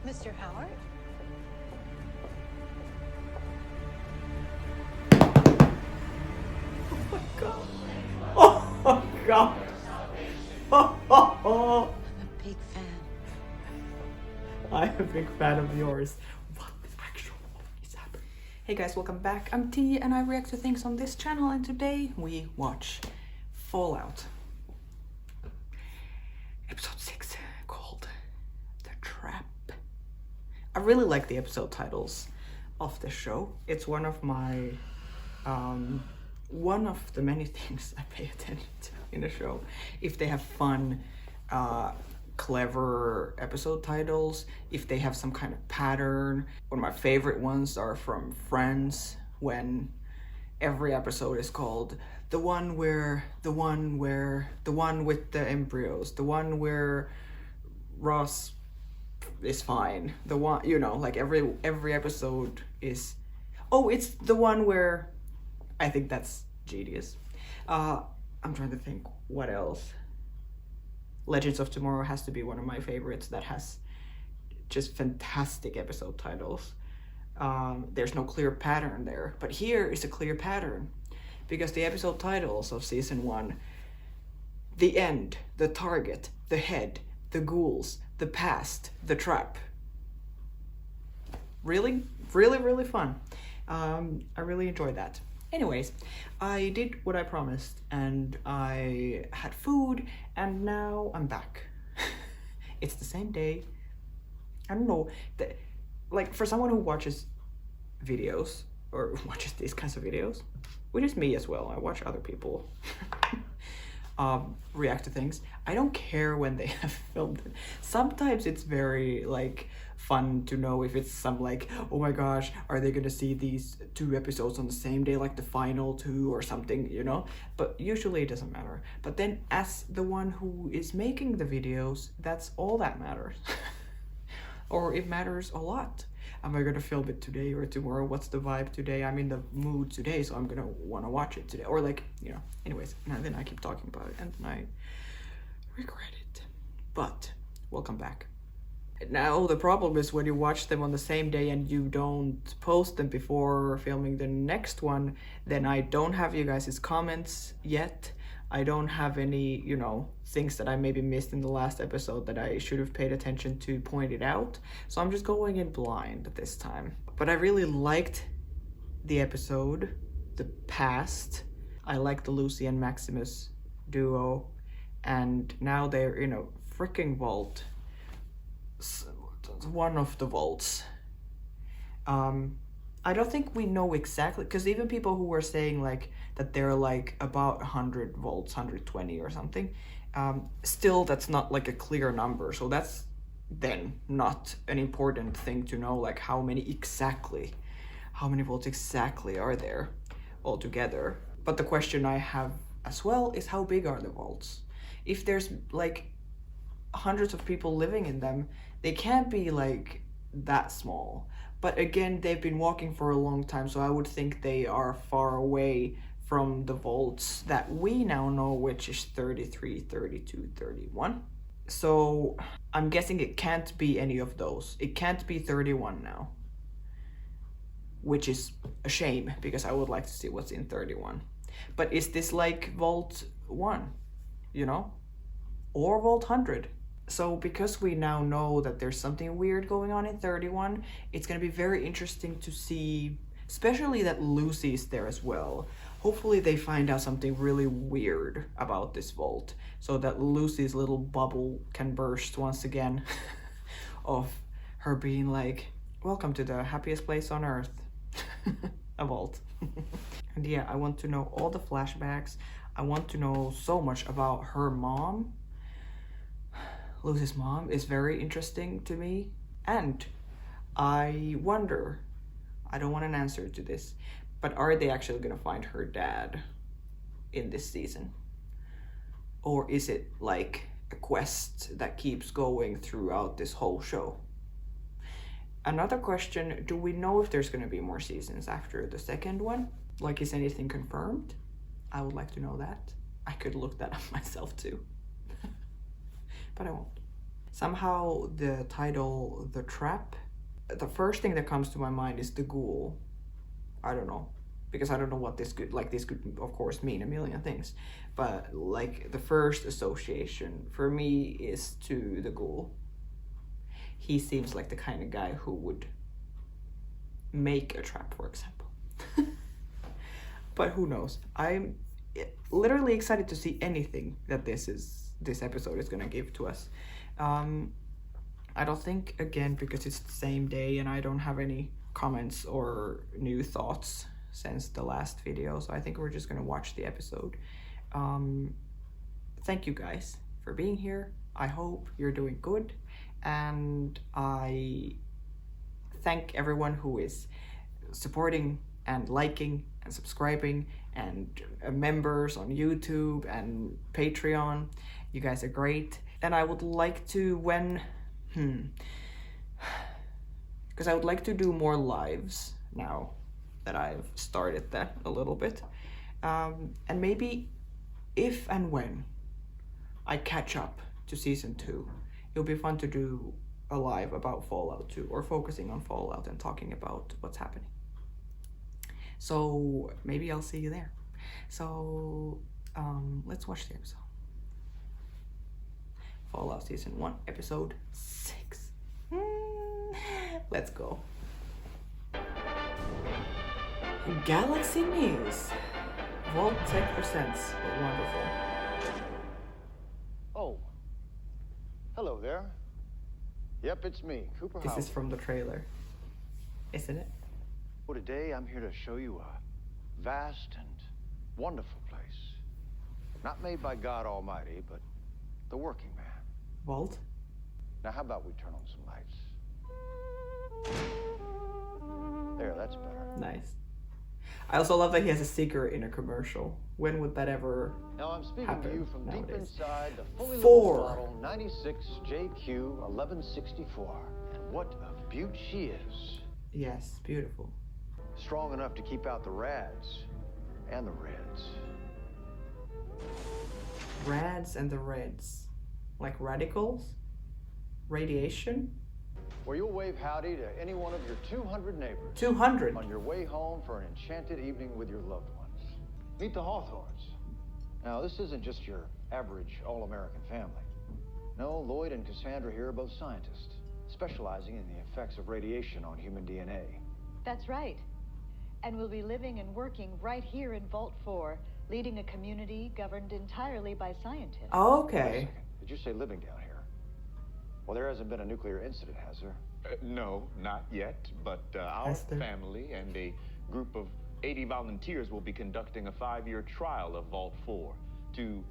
Mr. Howard? Oh my god. I'm a big fan. I'm a big fan of yours. What the actual is happening? Hey guys, welcome back. I'm T and I react to things on this channel, and today we watch Fallout. Episode 6 called The Trap. I really like the episode titles of the show. It's one of my one of the many things I pay attention to in the show. If they have fun, clever episode titles, if they have some kind of pattern. One of my favorite ones are from Friends, when every episode is called the one with the embryos, the one where Ross is fine, the one, you know, like every episode is, oh, it's the one where, I think that's genius. I'm trying to think what else. Legends of Tomorrow has to be one of my favorites that has just fantastic episode titles. There's no clear pattern there, but here is a clear pattern, because the episode titles of season 1, The End, The Target, The Head, The Ghouls, The Past, The Trap. Really fun. I really enjoyed that. Anyways, I did what I promised and I had food, and now I'm back. It's the same day. I don't know, like, for someone who watches videos or watches these kinds of videos, which is me as well, I watch other people react to things. I don't care when they have filmed it. Sometimes it's very like fun to know if it's some like, oh my gosh, are they gonna see these 2 episodes on the same day, like the final 2 or something, you know? But usually it doesn't matter. But then as the one who is making the videos, that's all that matters. Or it matters a lot. Am I gonna film it today or tomorrow? What's the vibe today? I'm in the mood today, so I'm gonna wanna watch it today. Or like, you know, anyways, and then I keep talking about it and then I regret it. But welcome back. Now the problem is when you watch them on the same day and you don't post them before filming the next one, then I don't have you guys' comments yet. I don't have any, you know, things that I maybe missed in the last episode that I should have paid attention to point it out. So I'm just going in blind this time. But I really liked the episode, The Past. I like the Lucy and Maximus duo. And now they're in a freaking vault. One of the vaults. I don't think we know exactly, because even people who were saying like that they're like about 100 volts, 120 or something, still that's not like a clear number. So that's then not an important thing to know, like how many volts exactly are there altogether. But the question I have as well is, how big are the vaults? If there's like hundreds of people living in them, they can't be like that small. But again, they've been walking for a long time, so I would think they are far away from the volts that we now know, which is 33, 32, 31. So I'm guessing it can't be any of those. It can't be 31 now, which is a shame, because I would like to see what's in 31. But is this like Vault 1, you know? Or Vault 100? So because we now know that there's something weird going on in 31, it's going to be very interesting to see, especially that Lucy's there as well. Hopefully they find out something really weird about this vault, so that Lucy's little bubble can burst once again of her being like, welcome to the happiest place on earth, a vault. And yeah, I want to know all the flashbacks. I want to know so much about her mom. Lucy's mom is very interesting to me. And I wonder, I don't want an answer to this, but are they actually gonna find her dad in this season? Or is it like a quest that keeps going throughout this whole show? Another question, do we know if there's gonna be more seasons after the second one? Like, is anything confirmed? I would like to know that. I could look that up myself too. But I won't. Somehow the title, The Trap, the first thing that comes to my mind is the ghoul. I don't know, because I don't know what this could, like, this could of course mean a million things, but like the first association for me is to the ghoul. He seems like the kind of guy who would make a trap, for example. But who knows? I'm literally excited to see anything that this episode is gonna give to us. I don't think, again, because it's the same day and I don't have any comments or new thoughts since the last video, so I think we're just gonna watch the episode. Thank you guys for being here. I hope you're doing good, and I thank everyone who is supporting and liking and subscribing and members on YouTube and Patreon. You guys are great. And I would like to, because I would like to do more lives now that I've started that a little bit. And maybe if and when I catch up to season 2, it'll be fun to do a live about Fallout 2, or focusing on Fallout and talking about what's happening. So maybe I'll see you there. So let's watch the episode. Fallout Season 1, Episode 6. Let's go. Galaxy News. Vault Tech presents. Wonderful. Oh. Hello there. Yep, it's me, Cooper This Howard. is from the trailer, isn't it? Well, today I'm here to show you a vast and wonderful place. Not made by God Almighty, but the working man. Vault? Now, how about we turn on some lights? There, that's better. Nice. I also love that he has a sticker in a commercial. When would that ever Now, I'm speaking happen to you from deep nowadays? inside the fully loaded 4. model 96 JQ 1164. And what a beaut she is. Yes, beautiful. Strong enough to keep out the rads and the reds. Rads and the Reds. Like radicals? Radiation? Where you'll wave howdy to any one of your 200 neighbors. 200. On your way home for an enchanted evening with your loved ones. Meet the Hawthorns. Now, this isn't just your average all-American family. No, Lloyd and Cassandra here are both scientists, specializing in the effects of radiation on human DNA. That's right. And we'll be living and working right here in Vault 4, leading a community governed entirely by scientists. Wait a Okay. second. Did you say living down here? Well, there hasn't been a nuclear incident, has there? No, not yet, but our Esther. family and a group of 80 volunteers will be conducting a 5-year trial of Vault 4 to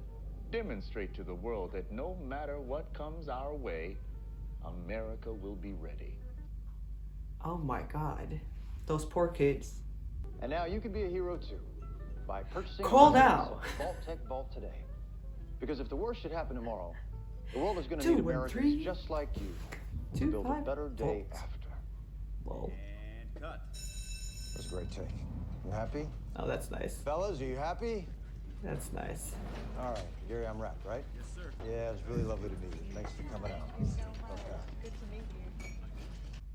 demonstrate to the world that no matter what comes our way, America will be ready. Oh my god. Those poor kids. And now you can be a hero too, by purchasing Call a now. Vault Tech Vault today. Because if the worst should happen tomorrow, the world is going to 2 need and Americans 3, just like you to 2, build 5, a better day Vault. after. Lol. And cut. That was a great take. You happy? Oh, that's nice. Fellas, are you happy? That's nice. All right, Gary, I'm wrapped, right? Yes, sir. Yeah, it was really lovely to meet you. Thanks for coming out. Okay.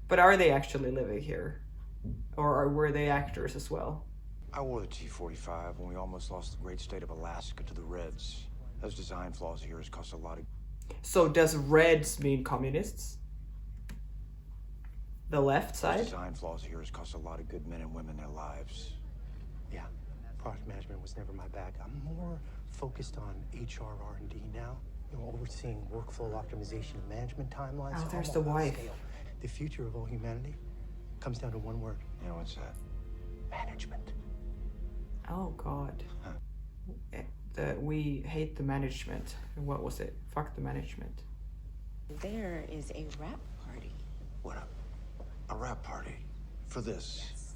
But are they actually living here? Or were they actors as well? I wore the T-45 when we almost lost the great state of Alaska to the Reds. Those design flaws of yours cost a lot of... So does Reds mean communists? The left Those side? design flaws of yours cost a lot of good men and women their lives. Yeah, product management was never my bag. I'm more focused on HR R&D now. You know, overseeing workflow optimization and management timelines. Oh, So there's I'm the all about wife. scale. The future of all humanity comes down to one word: You know what's that? management. Oh god. Huh. We hate the management. What was it? Fuck the management. There is a rap party. What, a rap party? For this?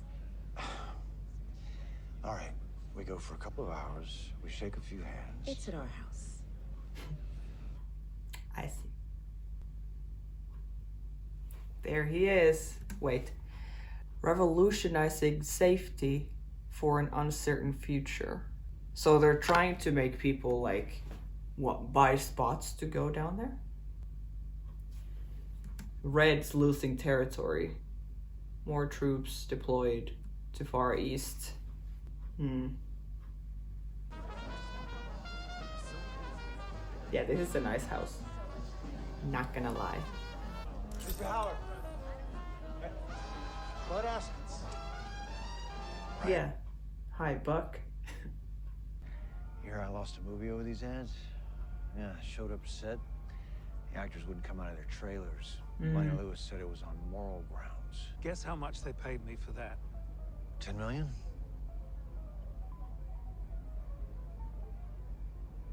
All right, we go for a couple of hours, we shake a few hands. It's at our house. I see. There he is. Wait. Revolutionizing safety for an uncertain future. So they're trying to make people, like, what, buy spots to go down there? Reds losing territory. More troops deployed to Far East. Yeah, this is a nice house. Not gonna lie. Mr. Howard. Blood assets. Yeah. Hi, Buck. Here I lost a movie over these ads. Yeah, showed up set. The actors wouldn't come out of their trailers. Lenny Lewis said it was on moral grounds. Guess how much they paid me for that? 10 million?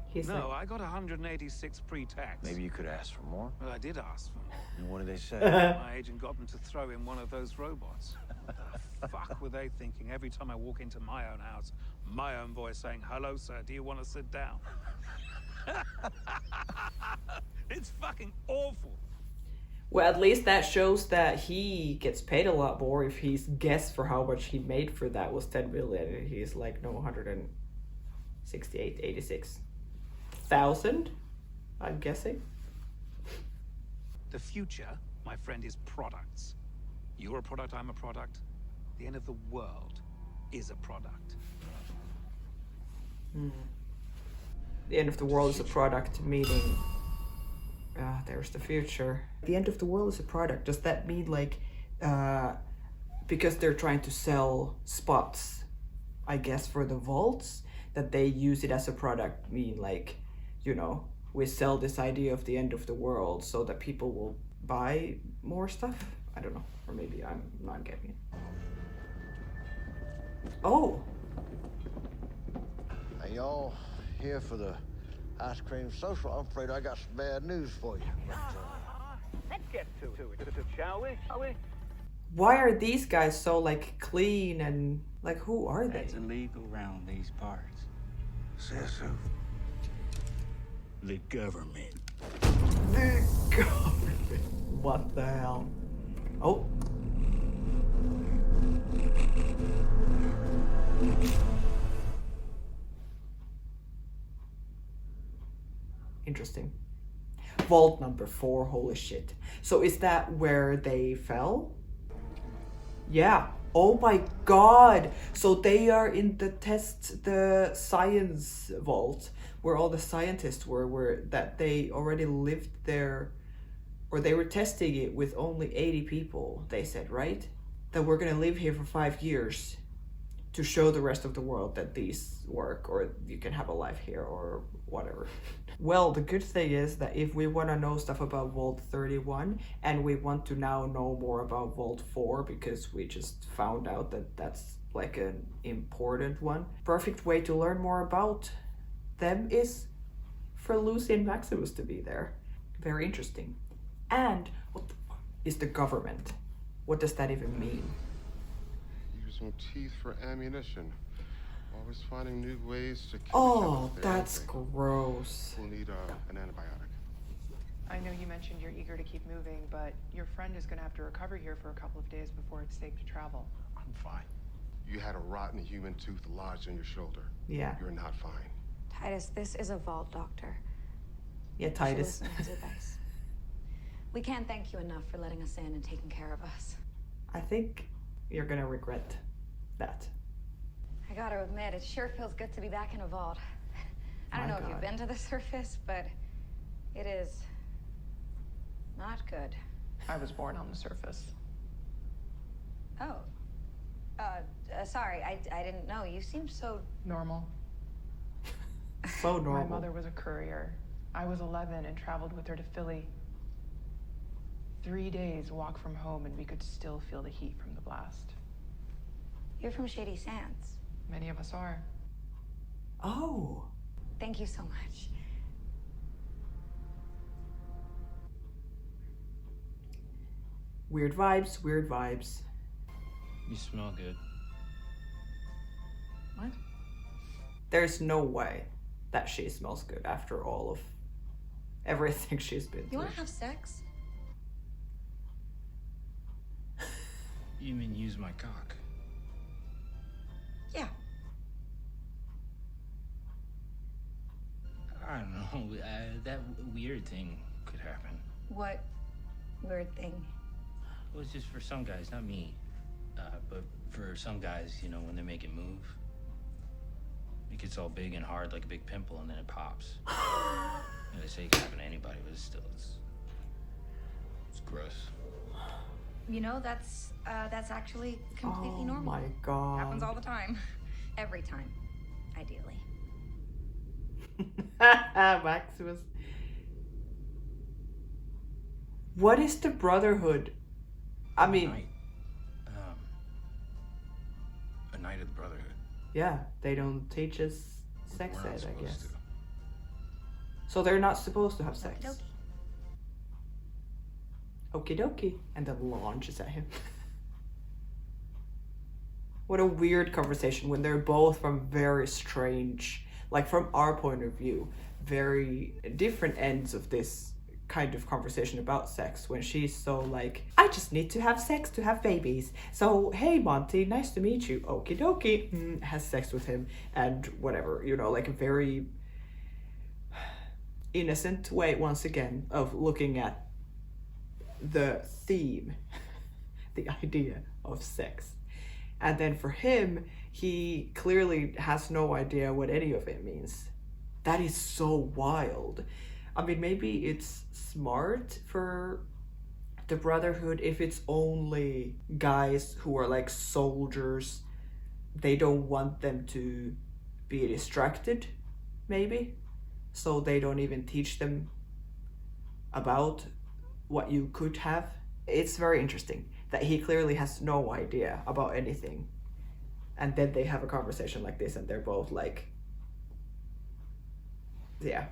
He's No, like, I got 186 pre-tax. Maybe you could ask for more. Well, I did ask for more. And what did they say? My agent got them to throw in one of those robots. The fuck were they thinking every time I walk into my own house? My own voice saying, "Hello, sir, do you want to sit down?" It's fucking awful. well, at least that shows that he gets paid a lot more. If he's guessed for how much he made for that was 10 million, he's like, no, 186,000, I'm guessing. The future, my friend, is products. You're a product, I'm a product. The end of the world is a product. The end of the world is a product, meaning there's the future. The end of the world is a product. Does that mean like because they're trying to sell spots, I guess, for the vaults, that they use it as a product, mean like, you know, we sell this idea of the end of the world so that people will buy more stuff? I don't know, or maybe I'm not getting it. Oh, Hey, y'all here for the ice cream social? I'm afraid I got some bad news for you. Let's get to it, shall we? why are these guys so like clean and like, who are they? That's illegal around these parts. Says who? The government. The government. What the hell? Oh. Interesting. Vault number 4, holy shit. So is that where they fell? Yeah. Oh my god. So they are in the science vault where all the scientists were that they already lived there, or they were testing it with only 80 people, they said, right? That we're gonna live here for 5 years to show the rest of the world that these work, or you can have a life here, or whatever. Well, the good thing is that if we want to know stuff about Vault 31, and we want to now know more about Vault 4, because we just found out that that's like an important one, perfect way to learn more about them is for Lucy and Maximus to be there. Very interesting. And what the fuck is the government? What does that even mean? Using teeth for ammunition. Always finding new ways to kill each Oh, other with that's anything. gross. We'll need an antibiotic. I know you mentioned you're eager to keep moving, but your friend is going to have to recover here for a couple of days before it's safe to travel. I'm fine. You had a rotten human tooth lodged in your shoulder. Yeah. You're not fine. Titus, this is a vault doctor. Yeah, You should Titus. listen to his advice. We can't thank you enough for letting us in and taking care of us. I think you're gonna regret that. I gotta admit, it sure feels good to be back in a vault. I don't My know if you've God. been to the surface, but it is not good. I was born on the surface. Oh. Sorry, I didn't know. You seem so... Normal. So normal. My mother was a courier. I was 11 and traveled with her to Philly. 3 days walk from home and we could still feel the heat from the blast. You're from Shady Sands. Many of us are. Oh. Thank you so much. Weird vibes, weird vibes. You smell good. What? There's no way that she smells good after all of everything she's been You through. wanna have sex? You mean use my cock? Yeah. I don't know. That weird thing could happen. What weird thing. Well, it's just for some guys, not me. But for some guys, you know, when they make it move, it gets all big and hard like a big pimple, and then it pops. You know, they say it can happen to anybody, but it's gross. You know, that's actually completely normal. Oh my god. Happens all the time. Every time, ideally. Maximus. What is the Brotherhood? I mean, A Knight of the Brotherhood. yeah, they don't teach us sex We're not ed, I supposed guess. to. So they're not supposed to have sex. Okie Okie dokie. And then launches at him. What a weird conversation when they're both from very strange, like from our point of view, very different ends of this kind of conversation about sex. When she's so like, I just need to have sex to have babies. So, hey Monty, nice to meet you. Okie dokie. Has sex with him and whatever, you know, like a very innocent way, once again, of looking at the theme, the idea of sex. And then for him, he clearly has no idea what any of it means. That is so wild. I mean, maybe it's smart for the Brotherhood if it's only guys who are like soldiers. They don't want them to be distracted, maybe. So they don't even teach them about what you could have. It's very interesting that he clearly has no idea about anything. And then they have a conversation like this and they're both like, yeah.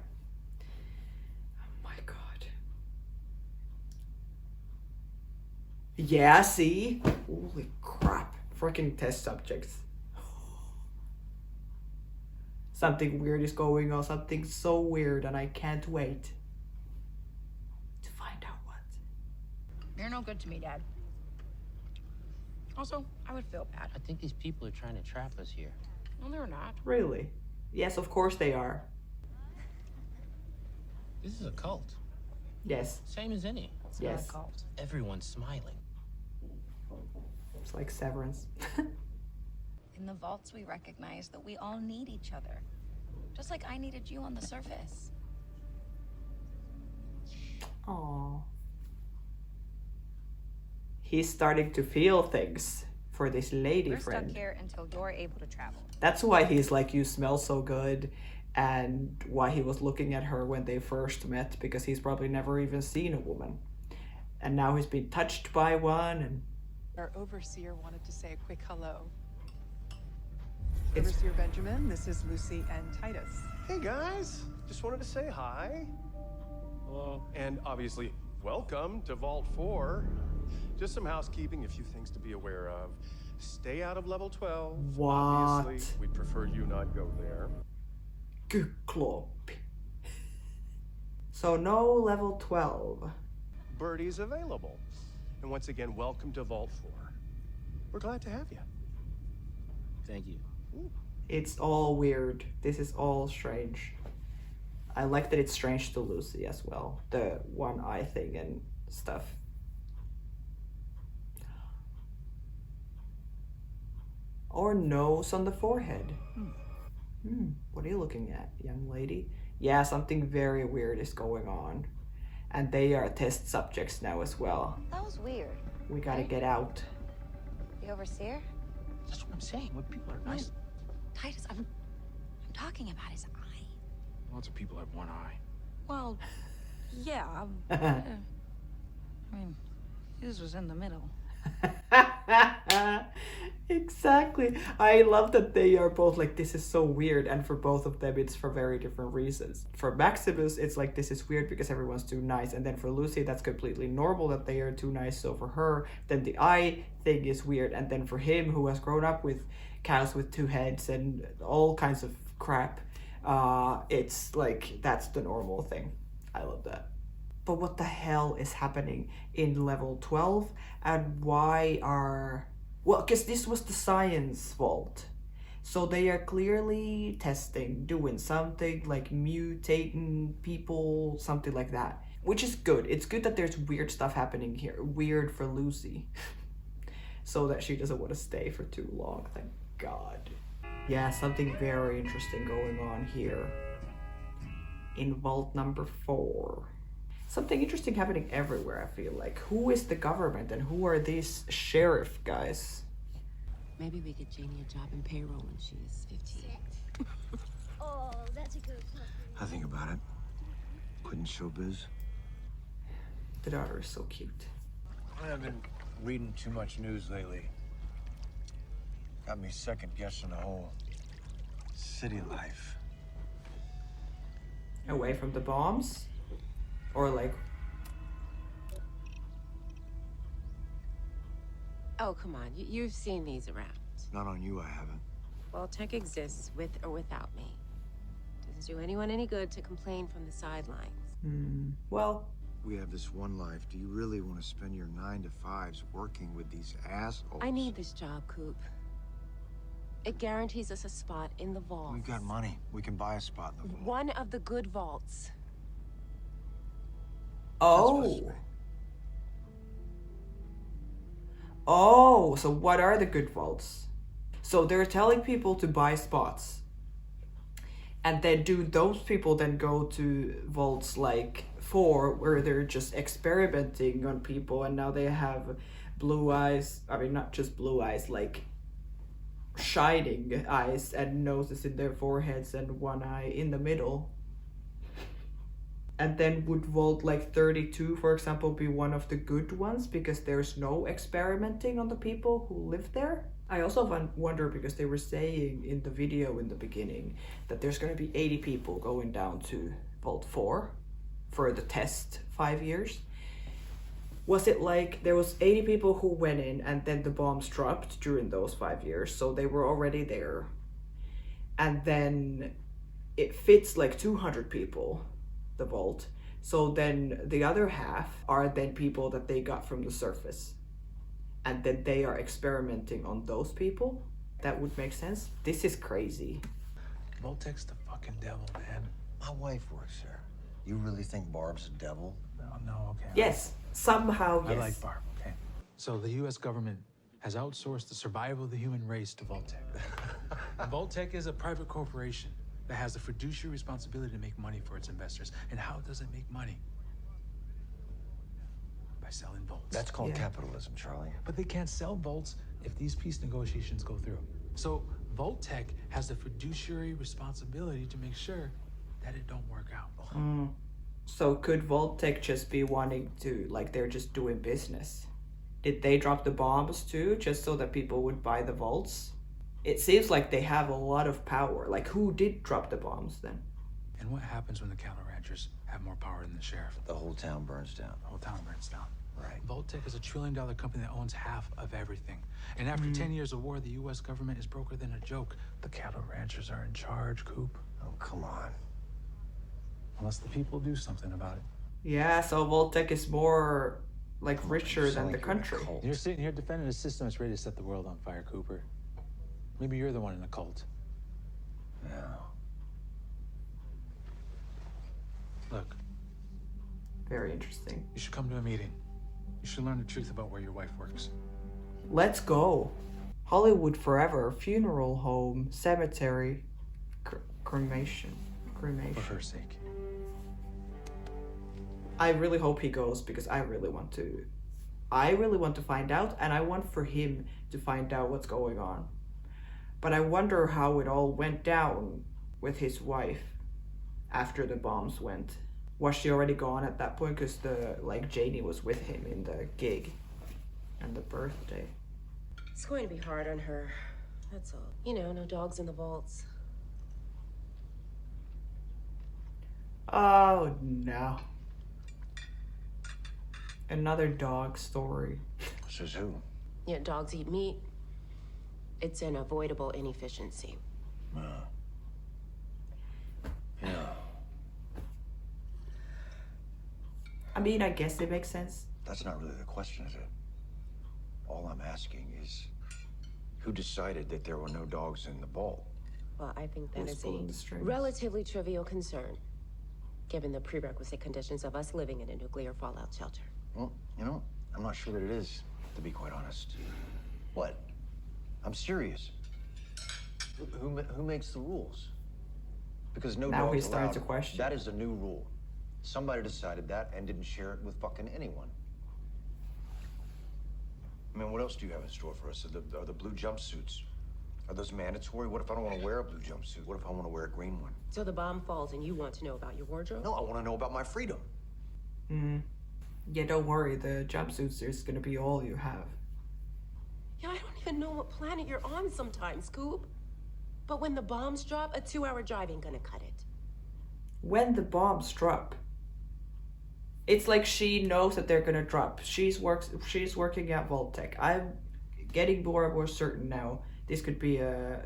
Oh my god. Yeah, see? Holy crap. Freaking test subjects. Something weird is going on, something so weird, and I can't wait to find out what. You're no good to me, Dad. Also, I would feel bad. I think these people are trying to trap us here. No, they're not. Really? Yes, of course they are. This is a cult. Yes. Same as any. It's Yes. not a cult. Everyone's smiling. It's like Severance. In the vaults, we recognize that we all need each other. Just like I needed you on the surface. Aww. He's starting to feel things for this lady We're friend. stuck here until you're able to travel. That's why he's like, you smell so good, and why he was looking at her when they first met, because he's probably never even seen a woman. And now he's been touched by one, and Our overseer wanted to say a quick hello. It's- Overseer Benjamin, this is Lucy and Titus. Hey guys, just wanted to say hi. Hello. And obviously, welcome to Vault 4. Just some housekeeping, a few things to be aware of. Stay out of level 12. What? Obviously, we'd prefer you not go there. good club. So no level 12. Birdie's available. And once again, welcome to Vault 4. We're glad to have you. Thank you. It's all weird. This is all strange. I like that it's strange to Lucy as well. The one eye thing and stuff. Or nose on the forehead. What are you looking at, young lady? Yeah, something very weird is going on. And they are test subjects now as well. That was weird. We gotta get out. The overseer? That's what I'm saying. When people are nice. Titus, I'm talking about his eye. Lots of people have one eye. Well, yeah. I mean, his was in the middle. Exactly. I love that they are both like, this is so weird, and for both of them it's for very different reasons. For Maximus, it's like, this is weird because everyone's too nice, and then for Lucy, that's completely normal that they are too nice. So for her, then the eye thing is weird, and then for him, who has grown up with cows with two heads and all kinds of crap, it's like, that's the normal thing. I love that. But what the hell is happening in level 12? And why are... Well, because this was the science vault. So they are clearly testing, doing something like mutating people, something like that. which is good. It's good that there's weird stuff happening here. Weird for Lucy. So that she doesn't want to stay for too long, thank God. Yeah, something very interesting going on here. In vault number 4. Something interesting happening everywhere, I feel like. Who is the government and who are these sheriff guys? Maybe we get Janie a job in payroll when she's 15. Oh, that's a good one. I think about it. Quitting showbiz. The daughter is so cute. I've been reading too much news lately. Got me second guessing the whole city life. Away from the bombs? Or like... Oh, come on. You've seen these around. Not on you, I haven't. Well, tech exists with or without me. Doesn't do anyone any good to complain from the sidelines. Well... We have this one life. Do you really want to spend your 9 to 5s working with these assholes? I need this job, Coop. It guarantees us a spot in the vault. We've got money. We can buy a spot in the vault. One of the good vaults. Oh. Oh, so what are the good vaults? So they're telling people to buy spots. And then do those people then go to vaults like 4 where they're just experimenting on people and now they have blue eyes, I mean not just blue eyes, like shining eyes and noses in their foreheads and one eye in the middle. And then would vault like 32, for example, be one of the good ones because there's no experimenting on the people who live there? I also wonder because they were saying in the video in the beginning that there's going to be 80 people going down to vault 4 for the test 5 years. Was it like there was 80 people who went in and then the bombs dropped during those 5 years, so they were already there, and then it fits like 200 people, the vault, so then the other half are then people that they got from the surface and then they are experimenting on those people? That would make sense. This is crazy. Voltec's the fucking devil, man. My wife works there. You really think Barb's a devil? No, okay. Yes, somehow yes. I like Barb, okay? So the U.S. government has outsourced the survival of the human race to Voltec. Voltec is a private corporation that has the fiduciary responsibility to make money for its investors. And how does it make money? By selling volts. That's called capitalism, Charlie. But they can't sell volts if these peace negotiations go through. So Voltec has the fiduciary responsibility to make sure that it don't work out. So could Voltec just be wanting to, like they're just doing business? Did they drop the bombs too, just so that people would buy the vaults? It seems like they have a lot of power. Like who did drop the bombs then? And what happens when the cattle ranchers have more power than the sheriff? The whole town burns down. The whole town burns down. Right. Voltec is $1 trillion company that owns half of everything. And after 10 years of war, the U.S. government is broker than a joke. The cattle ranchers are in charge, Coop. Oh, come on. Unless the people do something about it. Yeah, so Voltec is more like richer than the country. You're sitting here defending a system that's ready to set the world on fire, Cooper. Maybe you're the one in the cult. Yeah. Look. Very interesting. You should come to a meeting. You should learn the truth about where your wife works. Let's go. Hollywood forever. Funeral home. Cemetery. Cremation. For her sake. I really hope he goes because I really want to find out, and I want for him to find out what's going on. But I wonder how it all went down with his wife after the bombs went. Was she already gone at that point? Because Janie was with him in the gig and the birthday. It's going to be hard on her. That's all. You know, no dogs in the vaults. Oh no. Another dog story. Says who? Yeah, dogs eat meat. It's an avoidable inefficiency. Yeah. I mean, I guess it makes sense. That's not really the question, is it? All I'm asking is, who decided that there were no dogs in the vault? Well, I think that Who's is pulling a the strings? relatively trivial concern. given the prerequisite conditions of us living in a nuclear fallout shelter. Well, you know, I'm not sure that it is, to be quite honest. What? I'm serious. Who makes the rules? Because no Now dogs he's starting allowed. to question. That is a new rule. Somebody decided that and didn't share it with fucking anyone. I mean, what else do you have in store for us? Are the blue jumpsuits? Are those mandatory? What if I don't want to wear a blue jumpsuit? What if I want to wear a green one? So the bomb falls and you want to know about your wardrobe? No, I want to know about my freedom. Yeah, don't worry. The jumpsuits is gonna be all you have. Yeah, I don't even know what planet you're on sometimes, Scoop. But when the bombs drop, a 2-hour drive ain't gonna cut it. When the bombs drop, it's like she knows that they're gonna drop. She's working at Vault-Tec. I'm getting more and more certain now. This could be a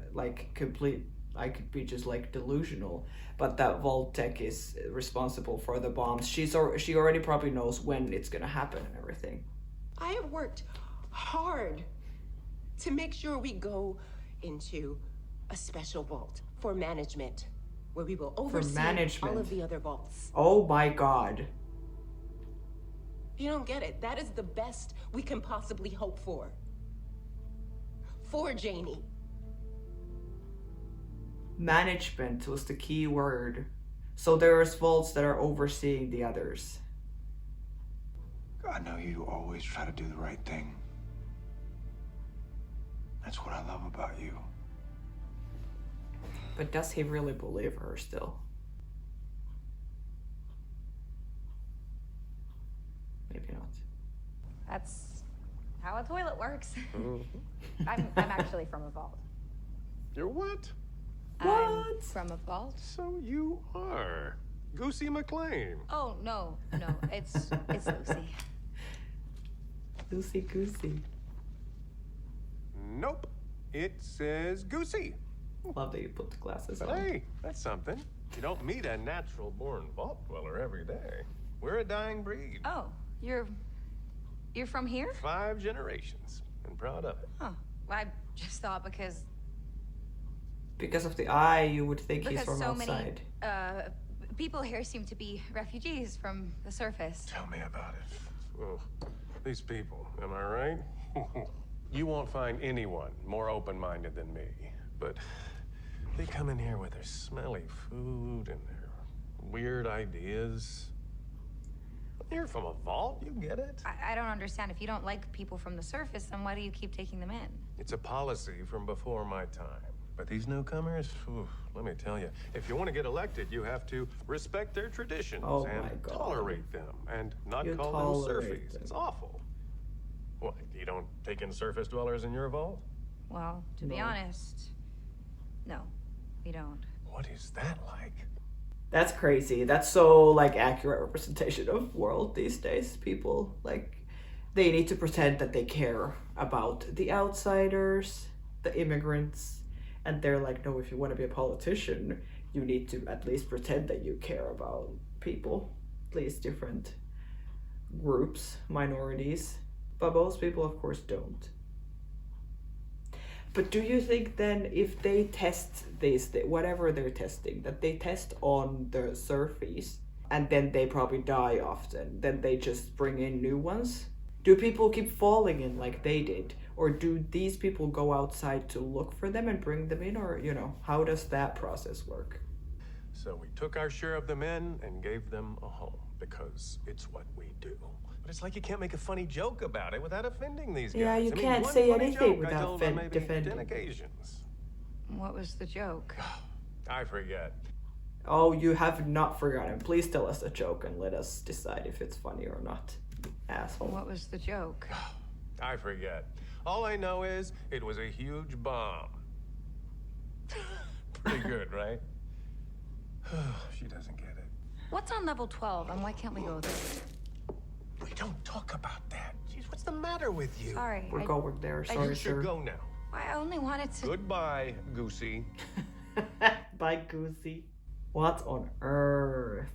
complete. I could be just like delusional, but that Vault-Tec is responsible for the bombs. She already probably knows when it's gonna happen and everything. I have worked hard to make sure we go into a special vault for management, where we will oversee all of the other vaults. Oh my god. You don't get it. That is the best we can possibly hope for. For Janie. Management was the key word. So there's vaults that are overseeing the others. I know you always try to do the right thing. That's what I love about you. But does he really believe her still? Maybe not. That's how a toilet works. I'm actually from a vault. You're what? I'm from a vault. So you are Goosey McLean. Oh, no, it's Lucy. Lucy Goosey. Nope. It says Goosey. Love that you put the glasses But on. hey, that's something. You don't meet a natural-born vault dweller every day. We're a dying breed. Oh, you're from here? 5 generations, and proud of it. Huh. I just thought because Because of the eye, you would think he's because from so outside. many people here seem to be refugees from the surface. Tell me about it. Oh, these people, am I right? You won't find anyone more open-minded than me, but they come in here with their smelly food and their weird ideas. You're from a vault, you get it? I don't understand. If you don't like people from the surface, then why do you keep taking them in? It's a policy from before my time. But these newcomers, let me tell you, if you want to get elected, you have to respect their traditions and tolerate them and not call them surfies. It's awful. What, you don't take in surface dwellers in your vault? Well, to be honest, no, we don't. What is that like? That's crazy. That's so accurate representation of world these days. People they need to pretend that they care about the outsiders, the immigrants, and they're like, no, if you want to be a politician, you need to at least pretend that you care about people, at least different groups, minorities. But most people, of course, don't. But do you think then if they test this, whatever they're testing, that they test on the surface and then they probably die often, then they just bring in new ones? Do people keep falling in like they did? Or do these people go outside to look for them and bring them in? Or, how does that process work? So we took our share of them in and gave them a home because it's what we do. But it's like you can't make a funny joke about it without offending these guys. Yeah, you I mean, can't one say funny anything joke I without told them maybe defending. 10 occasions. What was the joke? I forget. Oh, you have not forgotten. Please tell us a joke and let us decide if it's funny or not. Asshole. What was the joke? I forget. All I know is it was a huge bomb. Pretty good, right? She doesn't get it. What's on level 12 and why can't we go there? We don't talk about that. Jeez, what's the matter with you? Sorry. We're going there. Sorry, You should go now. I only wanted to... Goodbye, Goosey. Bye, Goosey. What on earth?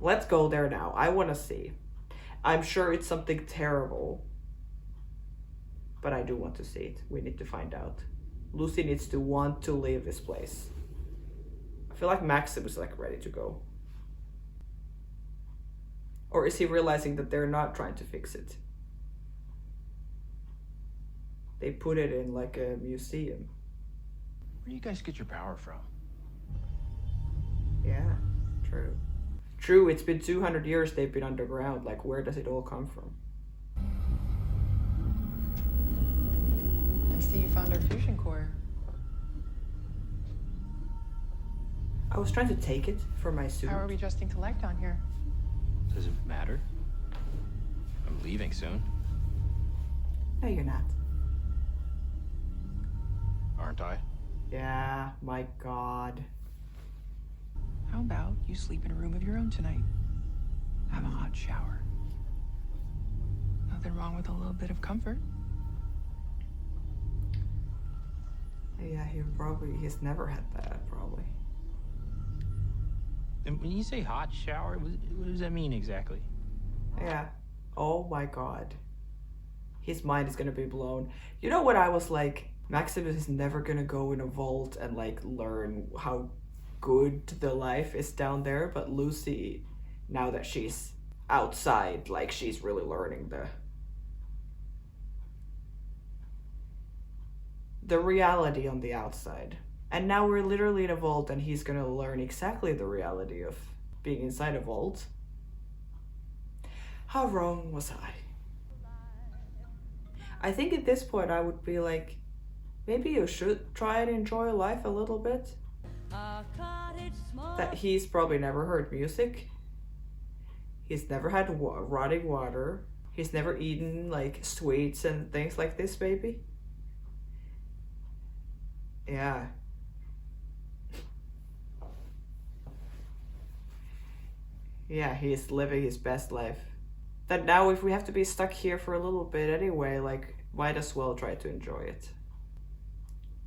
Let's go there now. I want to see. I'm sure it's something terrible. But I do want to see it. We need to find out. Lucy needs to want to leave this place. I feel like Maxim is ready to go. Or is he realizing that they're not trying to fix it? They put it in like a museum. Where do you guys get your power from? Yeah, true. True, it's been 200 years they've been underground. Like, where does it all come from? I see you found our fusion core. I was trying to take it for my suit. How are we adjusting to life down here? Does it matter? I'm leaving soon. No, you're not. Aren't I? Yeah, my god. How about you sleep in a room of your own tonight? Have a hot shower. Nothing wrong with a little bit of comfort. Yeah, he's never had that, probably. And when you say hot shower, what does that mean exactly? Yeah. Oh my god. His mind is gonna be blown. You know what I was like? Maximus is never gonna go in a vault and like learn how good the life is down there, but Lucy, now that she's outside, like she's really learning the reality on the outside. And now we're literally in a vault and he's gonna learn exactly the reality of being inside a vault. How wrong was I? I think at this point I would be like, maybe you should try and enjoy life a little bit. That he's probably never heard music. He's never had rotting water. He's never eaten like sweets and things like this, baby. Yeah. Yeah, he's living his best life. That now if we have to be stuck here for a little bit anyway, like, might as well try to enjoy it.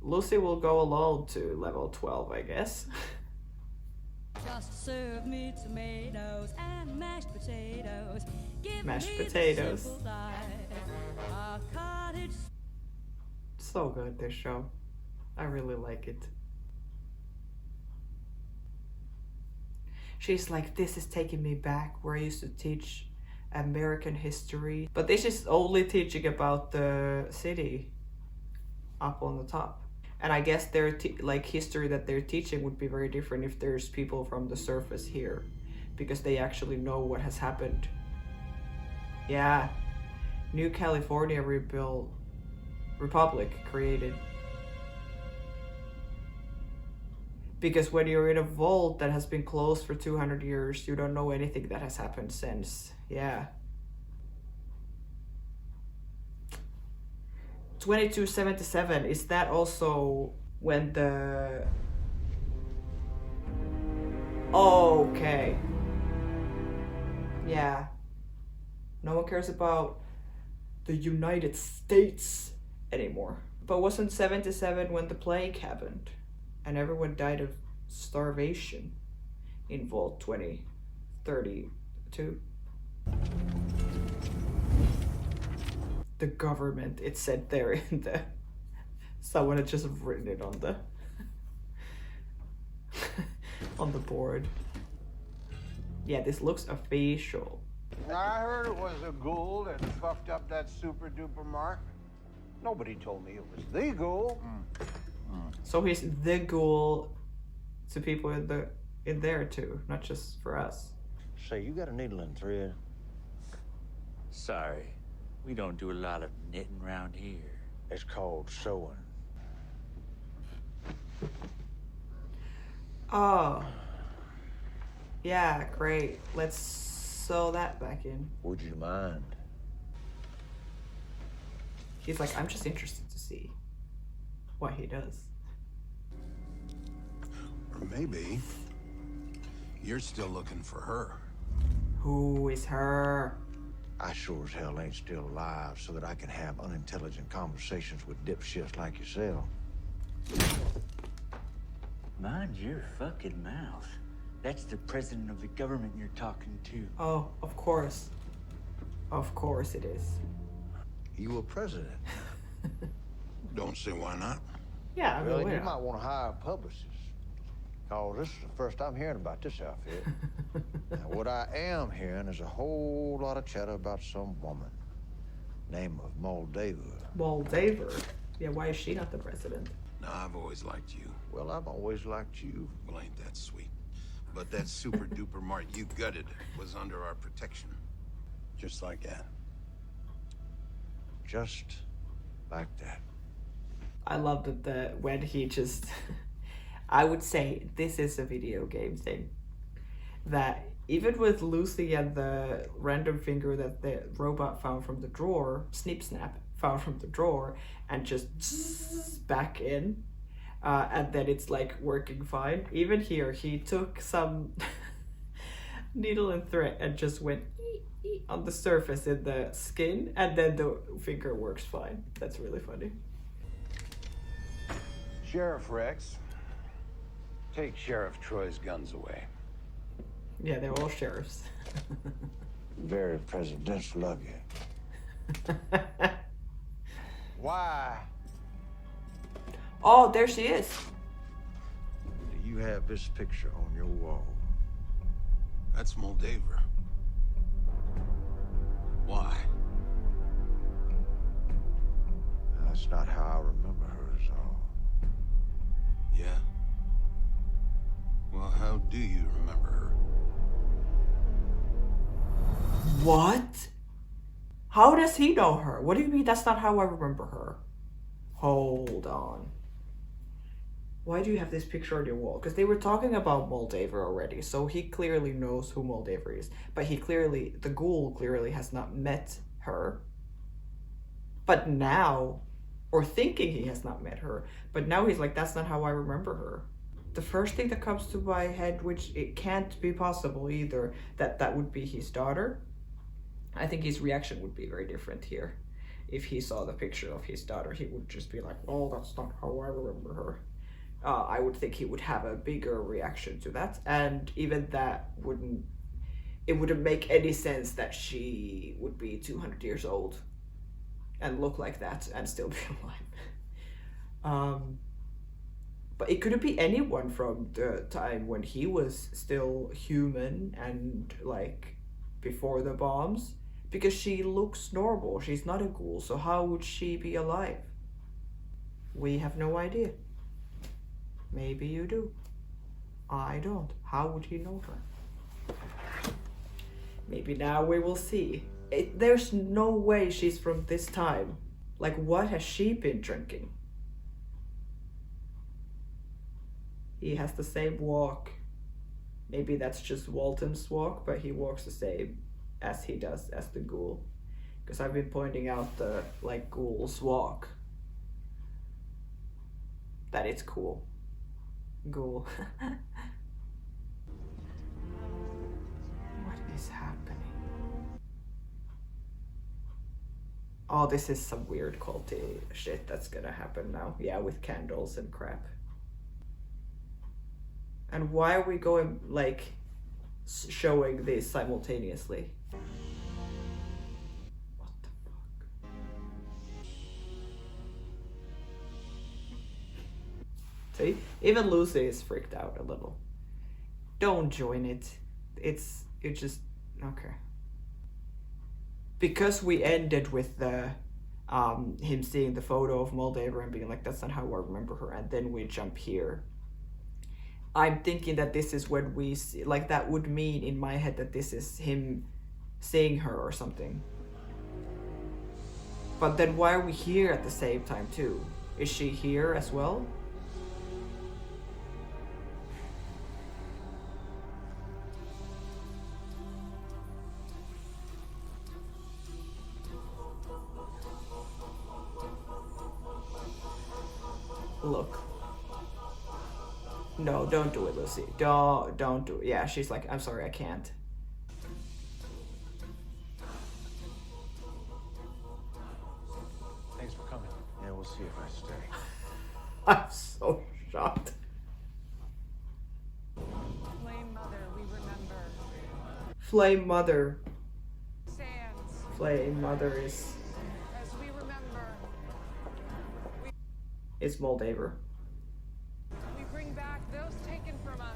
Lucy will go alone to level 12, I guess. Just serve me tomatoes and mashed potatoes. Give Mashed me potatoes. the simple life. A cottage. So good, this show. I really like it. She's like, this is taking me back where I used to teach American history. But this is only teaching about the city up on the top. And I guess their like history that they're teaching would be very different if there's people from the surface here, because they actually know what has happened. Yeah, New California Republic created. Because when you're in a vault that has been closed for 200 years, you don't know anything that has happened since. Yeah. 2277, is that also when the... Okay. Yeah. No one cares about the United States anymore. But wasn't 77 when the plague happened? And everyone died of starvation in Vault 2032. The government, it said there in the... Someone had just written it on the... on the board. Yeah, this looks official. I heard it was a ghoul that fucked up that super duper mark. Nobody told me it was the ghoul. So he's the ghoul to people in there too, not just for us. Say, you got a needle and thread? Sorry, we don't do a lot of knitting around here. It's called sewing. Oh. Yeah, great. Let's sew that back in. Would you mind? He's like, I'm just interested to see what he does. Or maybe you're still looking for her. Who is her? I sure as hell ain't still alive so that I can have unintelligent conversations with dipshits like yourself. Mind your fucking mouth. That's the president of the government you're talking to. Oh, of course. Of course it is. You a president? Don't see why not. Yeah, I mean, Well, why you not? might want to hire a publicist. Oh, this is the first I'm hearing about this outfit. Now, what I am hearing is a whole lot of chatter about some woman. Name of Moldova. Moldova? Yeah, why is she not the president? No, I've always liked you. Well, I've always liked you. Well, ain't that sweet. But that super duper mart you gutted was under our protection. Just like that. Just like that. I love that when he just... I would say this is a video game thing. That even with Lucy and the random finger that the robot found from the drawer, Snip Snap found from the drawer, and just back in, and then it's like working fine. Even here, he took some needle and thread and just went on the surface in the skin, and then the finger works fine. That's really funny. Sheriff Rex, take Sheriff Troy's guns away. Yeah, they're all sheriffs. Very presidential of you. Why Oh, there she is. do you have this picture on your wall? That's Moldova. Why? That's not how I remember her, is all. Yeah? Well, how do you remember her? What? How does he know her? What do you mean that's not how I remember her? Hold on. Why do you have this picture on your wall? Because they were talking about Moldova already, so he clearly knows who Moldova is. But the ghoul clearly has not met her. But now, or thinking he has not met her, but now he's like, that's not how I remember her. The first thing that comes to my head, which it can't be possible either, that would be his daughter. I think his reaction would be very different here. If he saw the picture of his daughter, he would just be like, oh, that's not how I remember her. I would think he would have a bigger reaction to that. And even that wouldn't make any sense that she would be 200 years old and look like that and still be alive. But it couldn't be anyone from the time when he was still human and like before the bombs, because she looks normal. She's not a ghoul, so how would she be alive? We have no idea. Maybe you do. I don't. How would he know her? Maybe now we will see. There's no way she's from this time. Like, what has she been drinking? He has the same walk. Maybe that's just Walton's walk, but he walks the same as he does as the ghoul. Because I've been pointing out the, like, ghoul's walk. That it's cool. Ghoul. What is happening? Oh, this is some weird culty shit that's gonna happen now. Yeah, with candles and crap. And why are we going, like, showing this simultaneously? What the fuck? See? Even Lucy is freaked out a little. Don't join it. It's just... okay. Because we ended with the... him seeing the photo of Moldova and being like, that's not how I remember her, and then we jump here. I'm thinking that this is when we see, like, that would mean in my head that this is him seeing her or something. But then why are we here at the same time too? Is she here as well? Look. No, don't do it, Lucy. Don't do it. Yeah, she's like, I'm sorry, I can't. Thanks for coming. Yeah, we'll see if I stay. I'm so shocked. Flame Mother, we remember. Flame Mother. Sands. Flame Mother is... As we remember. It's Moldova. We bring back those taken from us.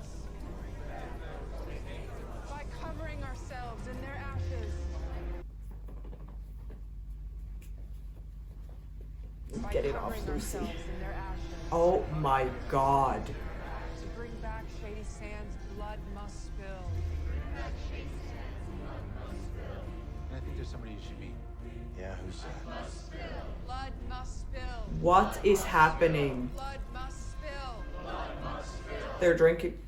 Get it off, covering Lucy. ourselves in their ashes. Oh my god. To bring back Shady Sands, blood must spill. And I think there's somebody you should meet. Yeah, who's that? Blood must spill. What is happening? Blood must spill. They're drinking.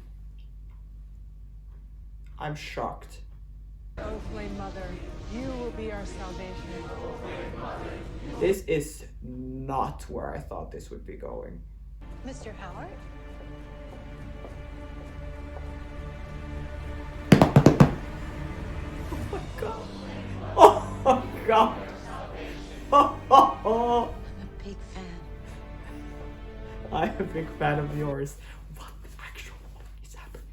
I'm shocked. Oh, Flame Mother, you will be our salvation. This is not where I thought this would be going. Mr. Howard? Oh my god. I'm a big fan. I'm a big fan of yours. What the actual is happening?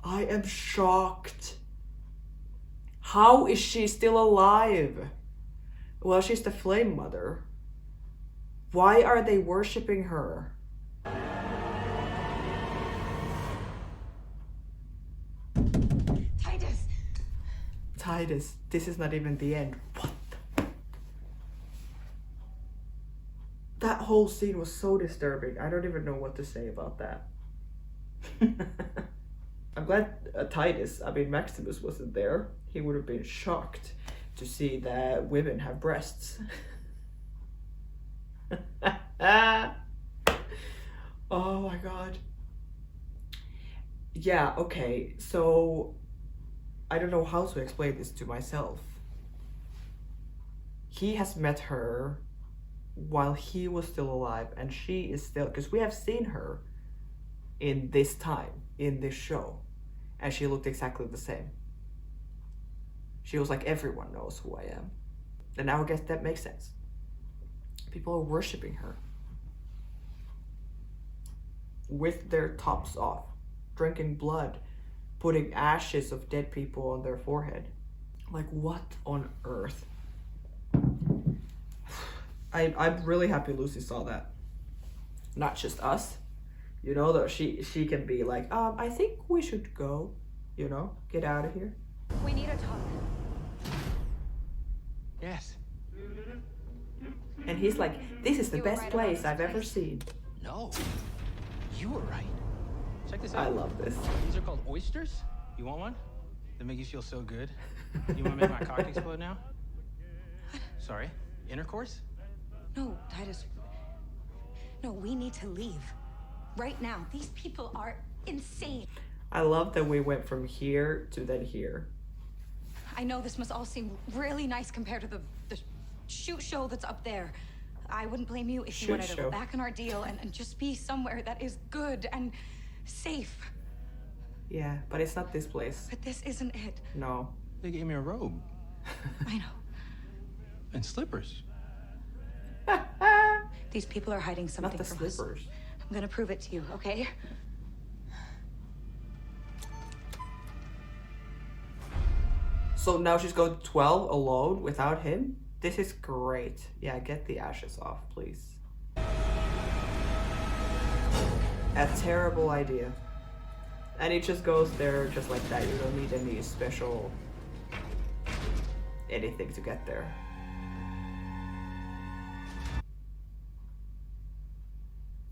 I am shocked. How is she still alive? Well, she's the Flame Mother. Why are they worshipping her? Titus, this is not even the end. What the? That whole scene was so disturbing. I don't even know what to say about that. I'm glad Titus, I mean Maximus wasn't there. He would have been shocked to see that women have breasts. Oh my god. Yeah, okay, so I don't know how to explain this to myself. He has met her while he was still alive, and she is still, because we have seen her in this time, in this show, and she looked exactly the same. She was like, everyone knows who I am. And now I guess that makes sense. People are worshipping her. With their tops off, drinking blood, putting ashes of dead people on their forehead. Like, what on earth? I'm really happy Lucy saw that. Not just us. You know, that she can be like, I think we should go. You know, get out of here. We need to talk. Yes. And he's like, this is the You were best right place about I've this ever place. seen. No. You were right. Check this out. I love this. These are called oysters. You want one? They make you feel so good. You want to make my cock explode now? Sorry. Intercourse? No, Titus. No, we need to leave. Right now. These people are insane. I love that we went from here to then here. I know this must all seem really nice compared to the shoot show that's up there. I wouldn't blame you if you wanted to go back on our deal and just be somewhere that is good and safe. Yeah, but it's not this place. But this isn't it. No. They gave me a robe. I know. And slippers. These people are hiding something Not the from slippers. us. I'm gonna prove it to you, okay? So now she's going 12 alone without him? This is great. Yeah, get the ashes off, please. A terrible idea. And it just goes there just like that. You don't need any special anything to get there.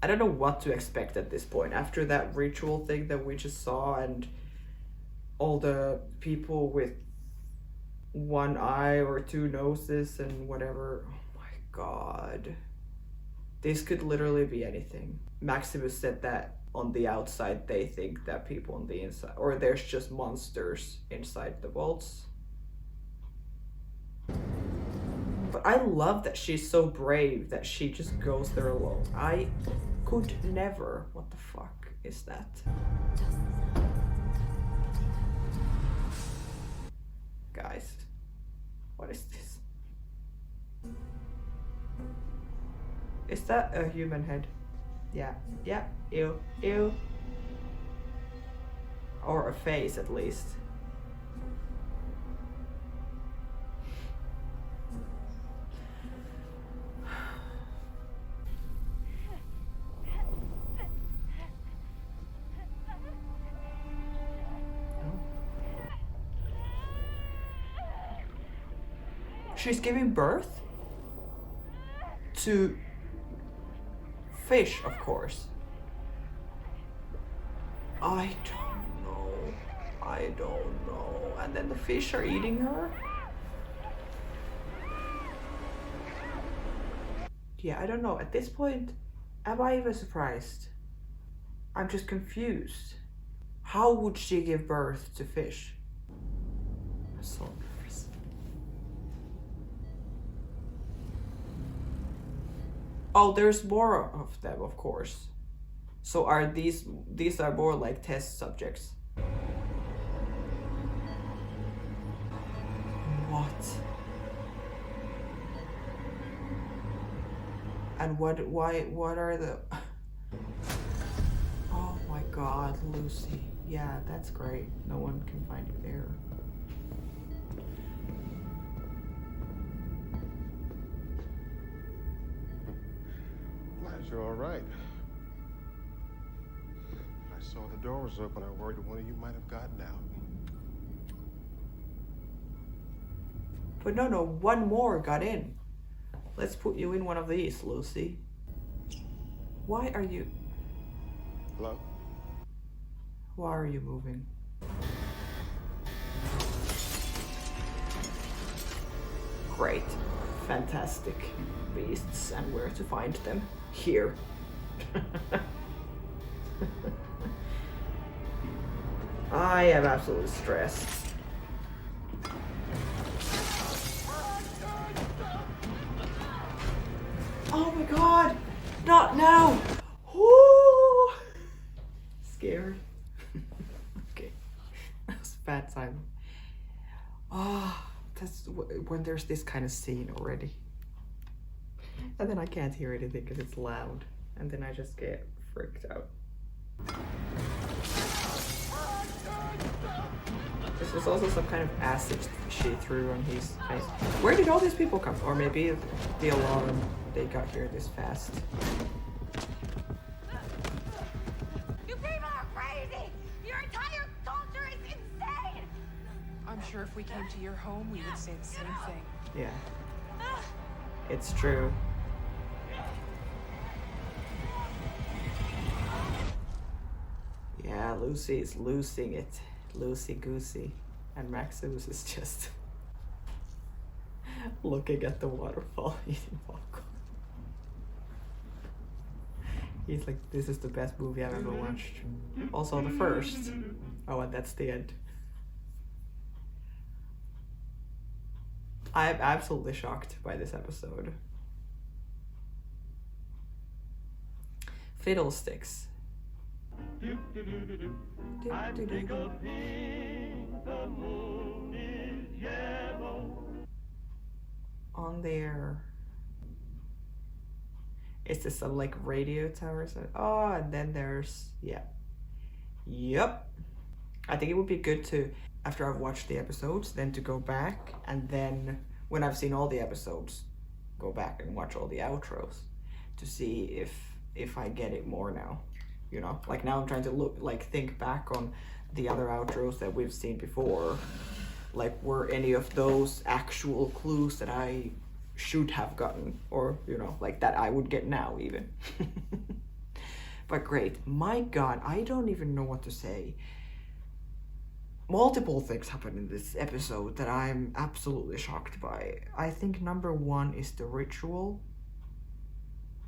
I don't know what to expect at this point. After that ritual thing that we just saw and all the people with one eye or two noses and whatever. Oh my god. This could literally be anything. Maximus said that on the outside they think that people on the inside, or there's just monsters inside the vaults. But I love that she's so brave that she just goes there alone. I could never. What the fuck is that? Guys, what is this? Is that a human head? Yeah, yeah, ew, ew. Or a face at least. She's giving birth? to fish, of course. I don't know. And then the fish are eating her? Yeah, I don't know. At this point, am I even surprised? I'm just confused. How would she give birth to fish? I'm so nervous. Oh, there's more of them, of course. So are these are more like test subjects? What? And what are the... Oh my god, Lucy. Yeah, that's great. No one can find you there. Glad you're all right. I saw the door was open. I worried one of you might have gotten out. But no, one more got in. Let's put you in one of these, Lucy. Why are you... Hello? Why are you moving? Great. Fantastic beasts, and where to find them? Here. I am absolutely stressed. Oh my god! Not now! Woo! Scared. Okay. That was bad time. Ah, that's when there's this kind of scene already. And then I can't hear anything because it's loud. And then I just get freaked out. This was also some kind of acid she threw on his face. Where did all these people come from? Or maybe the alarm, they got here this fast. You people are crazy! Your entire culture is insane! I'm sure if we came to your home, we would say the same thing. Yeah. It's true. Yeah, Lucy is losing it. Loosey-goosey. And Maximus is just looking at the waterfall, eating popcorn. He's like, this is the best movie I've ever watched. Also the first. Oh, and that's the end. I'm absolutely shocked by this episode. Fiddlesticks. On there. Is this some like radio towers? Oh, and then there's, yeah. Yep. I think it would be good to, after I've watched the episodes, then to go back and then when I've seen all the episodes, go back and watch all the outros to see if I get it more now. You know, like now I'm trying to think back on the other outros that we've seen before. Like, were any of those actual clues that I should have gotten, or, you know, like that I would get now even. But great. My God, I don't even know what to say. Multiple things happen in this episode that I'm absolutely shocked by. I think number one is the ritual.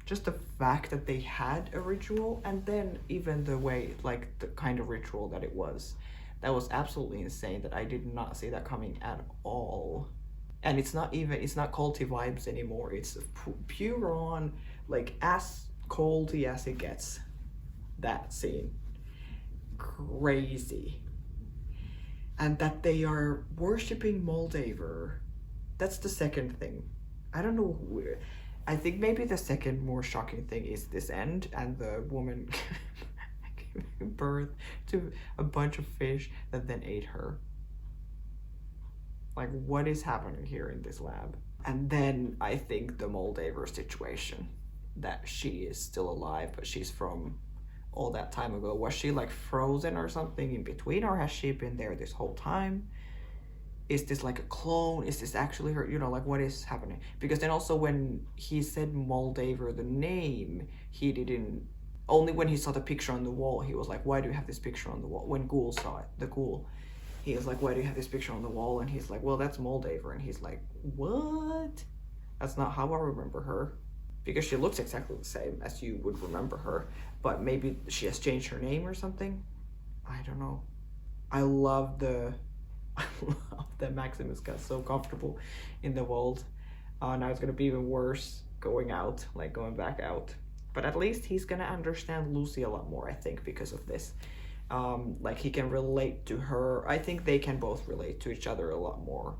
Just the fact that they had a ritual, and then even the way, like the kind of ritual that it was. That was absolutely insane that I did not see that coming at all. And it's not culty vibes anymore. It's pure on, like as culty as it gets. That scene. Crazy. And that they are worshipping Moldaver. That's the second thing. I don't know where. I think maybe the second more shocking thing is this end and the woman giving birth to a bunch of fish that then ate her. Like, what is happening here in this lab? And then I think the Moldaver situation, that she is still alive, but she's from all that time ago. Was she like frozen or something in between, or has she been there this whole time? is this like a clone? Is this actually her? You know, like what is happening? Because then also when he said Moldaver, the name, he didn't, only when he saw the picture on the wall, he was like, why do you have this picture on the wall? When Ghoul saw it, the Ghoul, he was like, why do you have this picture on the wall? And he's like, well, that's Moldaver. And he's like, what? That's not how I remember her. Because she looks exactly the same as you would remember her. But maybe she has changed her name or something. I don't know. I love that Maximus got so comfortable in the vault. Now it's gonna be even worse going out, like going back out. But at least he's gonna understand Lucy a lot more, I think, because of this. Like he can relate to her. I think they can both relate to each other a lot more.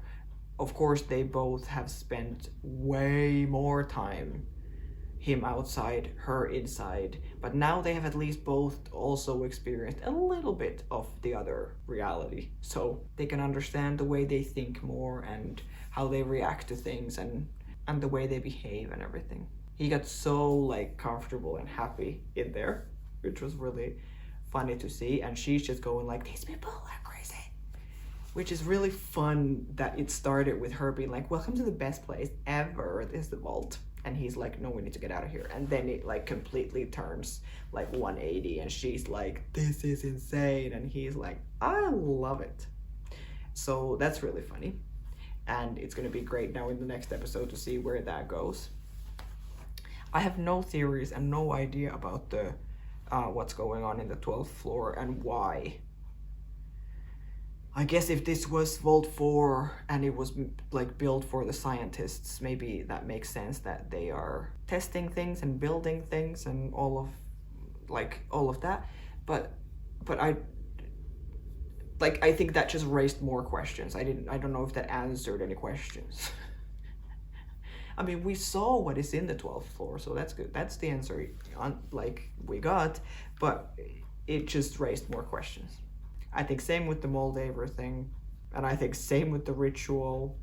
Of course, they both have spent way more time, him outside, her inside, but now they have at least both also experienced a little bit of the other reality, so they can understand the way they think more and how they react to things and the way they behave and everything. He got so like comfortable and happy in there, which was really funny to see, and she's just going like, these people are crazy, which is really fun that it started with her being like, welcome to the best place ever, this is the vault. And he's like, no, we need to get out of here. And then it like completely turns like 180 and she's like, this is insane. And he's like, I love it. So that's really funny. And it's gonna be great now in the next episode to see where that goes. I have no theories and no idea about the what's going on in the 12th floor and why. I guess if this was Vault 4 and it was like built for the scientists, maybe that makes sense that they are testing things and building things and all of that. But I think that just raised more questions. I don't know if that answered any questions. I mean, we saw what is in the 12th floor, so that's good. That's the answer we got, but it just raised more questions. I think same with the Moldaver thing, and I think same with the ritual,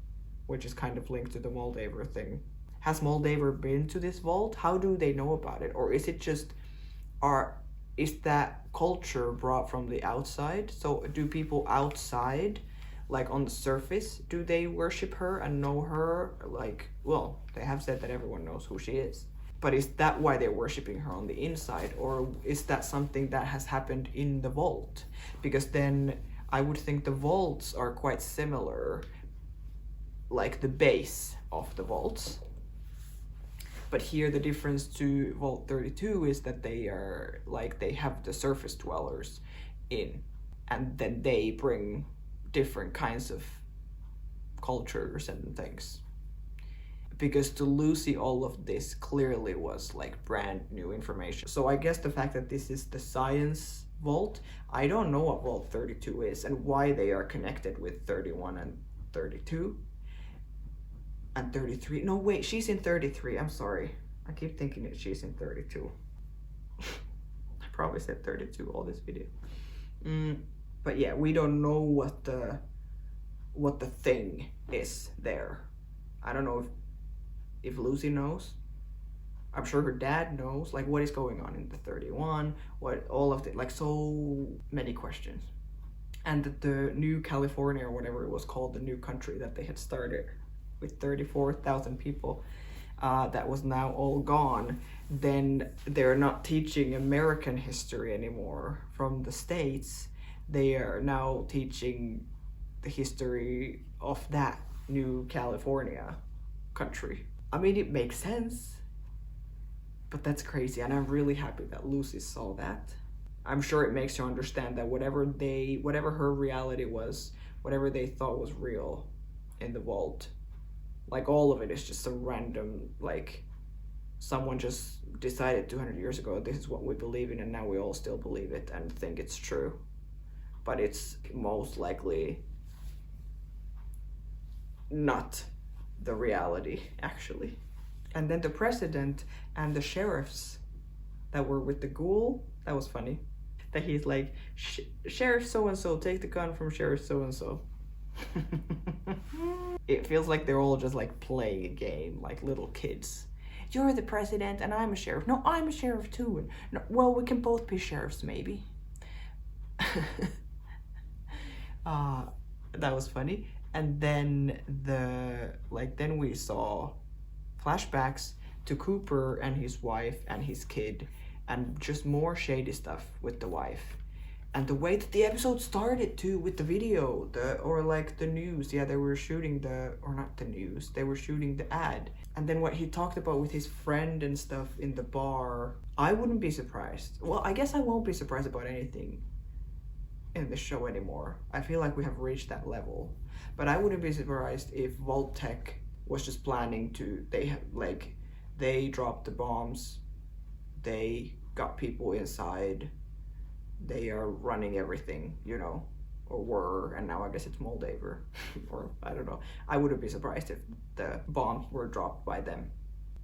which is kind of linked to the Moldaver thing. Has Moldaver been to this vault? How do they know about it? Or is it just, is that culture brought from the outside? So do people outside, like on the surface, do they worship her and know her? Like, well, they have said that everyone knows who she is. But is that why they're worshipping her on the inside? Or is that something that has happened in the vault? Because then I would think the vaults are quite similar, like the base of the vaults. But here the difference to Vault 32 is that they are like, they have the surface dwellers in, and then they bring different kinds of cultures and things. Because to Lucy, all of this clearly was like brand new information. So I guess the fact that this is the science vault, I don't know what Vault 32 is and why they are connected with 31 and 32 and 33. No, wait, she's in 33. I'm sorry. I keep thinking that she's in 32. I probably said 32 all this video. But yeah, we don't know what the thing is there. I don't know if Lucy knows. I'm sure her dad knows, like what is going on in the 31, what all of the, like so many questions. And the new California or whatever it was called, the new country that they had started with 34,000 people, that was now all gone. Then they're not teaching American history anymore from the States. They are now teaching the history of that new California country. I mean, it makes sense, but that's crazy, and I'm really happy that Lucy saw that. I'm sure it makes you understand that whatever her reality was, whatever they thought was real in the vault, like all of it is just a random, like someone just decided 200 years ago, this is what we believe in, and now we all still believe it and think it's true. But it's most likely not the reality, actually. And then the president and the sheriffs that were with the ghoul, that was funny. That he's like, Sheriff so-and-so, take the gun from Sheriff so-and-so. It feels like they're all just like playing a game, like little kids. You're the president and I'm a sheriff. No, I'm a sheriff too. No, well, we can both be sheriffs, maybe. That was funny. And then then we saw flashbacks to Cooper and his wife and his kid, and just more shady stuff with the wife. And the way that the episode started too, with the video, the news. Yeah, they were shooting not the news, they were shooting the ad. And then what he talked about with his friend and stuff in the bar. I wouldn't be surprised. Well, I guess I won't be surprised about anything in the show anymore. I feel like we have reached that level. But I wouldn't be surprised if Vault-Tec was just planning to, they dropped the bombs, they got people inside, they are running everything, or were, and now I guess it's Moldaver, or I don't know. I wouldn't be surprised if the bombs were dropped by them.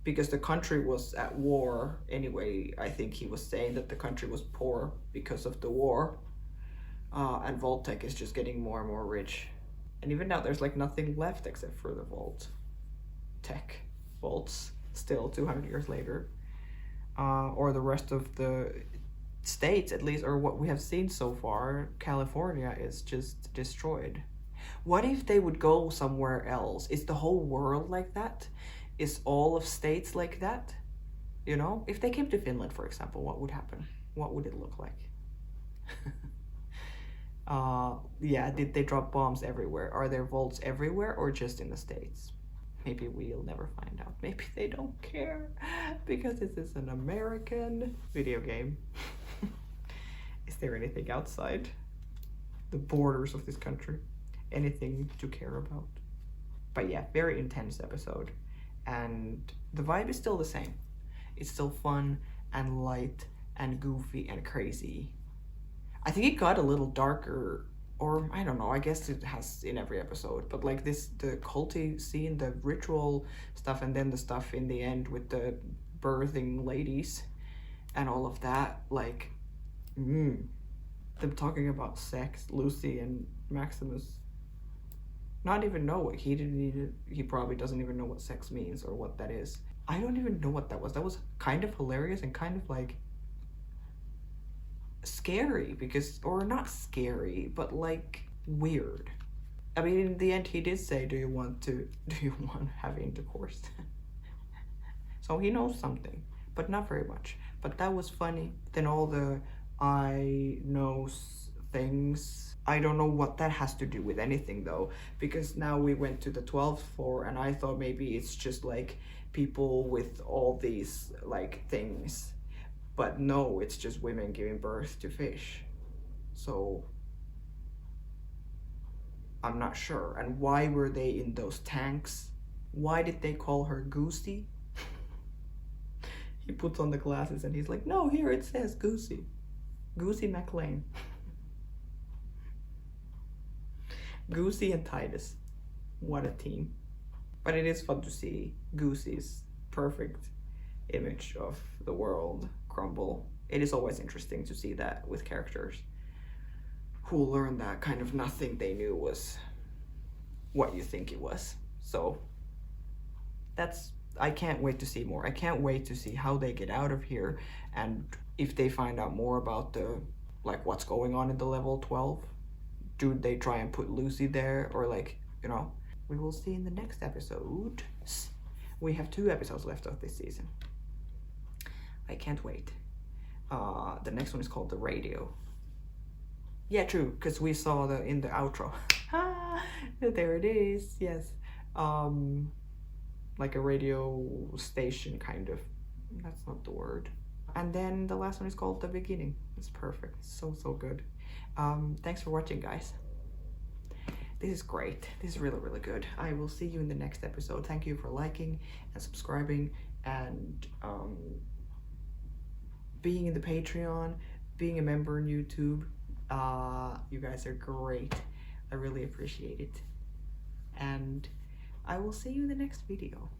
Because the country was at war anyway. I think he was saying that the country was poor because of the war. And Vault-Tec is just getting more and more rich. And even now there's nothing left except for the Vault-Tec vaults, still 200 years later. Or the rest of the states, at least, or what we have seen so far, California is just destroyed. What if they would go somewhere else? Is the whole world like that? Is all of states like that? If they came to Finland, for example, what would happen? What would it look like? Yeah, did they drop bombs everywhere? Are there vaults everywhere or just in the States? Maybe we'll never find out. Maybe they don't care because this is an American video game. Is there anything outside the borders of this country? Anything to care about? But yeah, very intense episode. And the vibe is still the same. It's still fun and light and goofy and crazy. I think it got a little darker, or I don't know, I guess it has in every episode, but the culty scene, the ritual stuff, and then the stuff in the end with the birthing ladies and all of that, them talking about sex, Lucy and Maximus not even know what he probably doesn't even know what sex means or what that is. I don't even know what that was. That was kind of hilarious and kind of scary, or not scary, but weird. I mean, in the end he did say, do you want to have intercourse? So he knows something, but not very much. But that was funny. Then all the I know things, I don't know what that has to do with anything though, because now we went to the 12th floor and I thought maybe it's just people with all these things. But no, it's just women giving birth to fish. So I'm not sure. And why were they in those tanks? Why did they call her Goosey? He puts on the glasses and he's like, no, here it says Goosey. Goosey McLean. Goosey and Titus. What a team. But it is fun to see Goosey's perfect image of the world crumble. It is always interesting to see that with characters who learn that kind of nothing they knew was what you think it was. So I can't wait to see more. I can't wait to see how they get out of here, and if they find out more about the what's going on in the level 12. Do they try and put Lucy there, or we will see in the next episode. We have 2 episodes left of this season. I can't wait. The next one is called The Radio. Yeah, true, because we saw in the outro. There it is, yes. A radio station, kind of. That's not the word. And then the last one is called The Beginning. It's perfect. It's so good. Thanks for watching, guys. This is great. This is really, really good. I will see you in the next episode. Thank you for liking and subscribing and being in the Patreon, being a member on YouTube. You guys are great. I really appreciate it. And I will see you in the next video.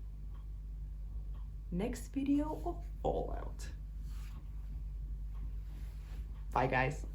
Next video of Fallout. Bye, guys.